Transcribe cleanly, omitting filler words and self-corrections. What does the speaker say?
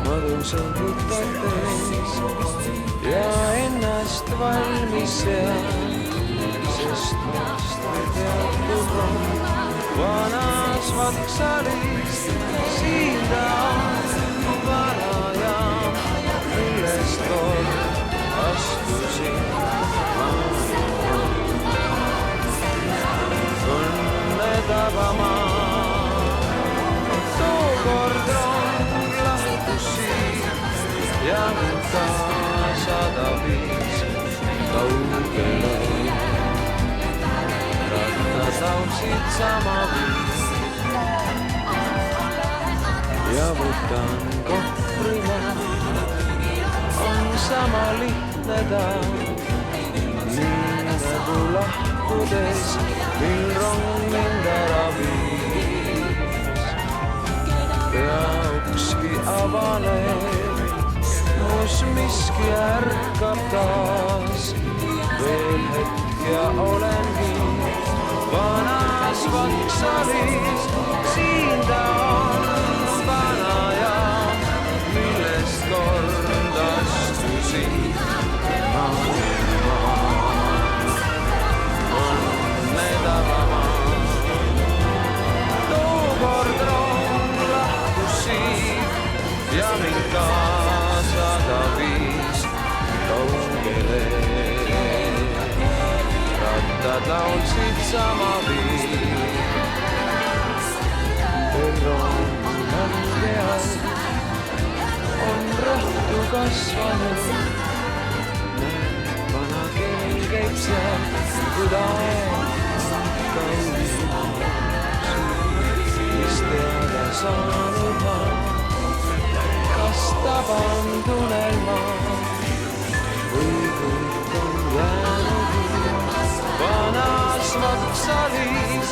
madusõngutetes ja ennast valmis sead, sest vastu teatud on vanas Vaksalis. Siin ta on vana ja millest kord astusin õnne tabama. Tookord rong lahkus siit ja mind kaasada viis kaugele. Rattad laulsid sama viis ja võtan kohvrima. On sama lihtne ta, nii nagu lahkudes, mil rong mind ära viis. Ja ukski avaneb, kus miski ärkab taas. Veel hetk ja olengi vanas Vaksalis. Siin ta on vana ja millest kord astusin õnne tabama. Tookord rong lahkus siit ja mind kaasada viis kaugele. Rattad laulsid sama viis. Rong lange all on rohtu kasvanud. Vana kell käib seal, kui ta kaunis. Mis teada saanud ma, kas taban tunnelma või kõik on jäänud vanas Vaksalis.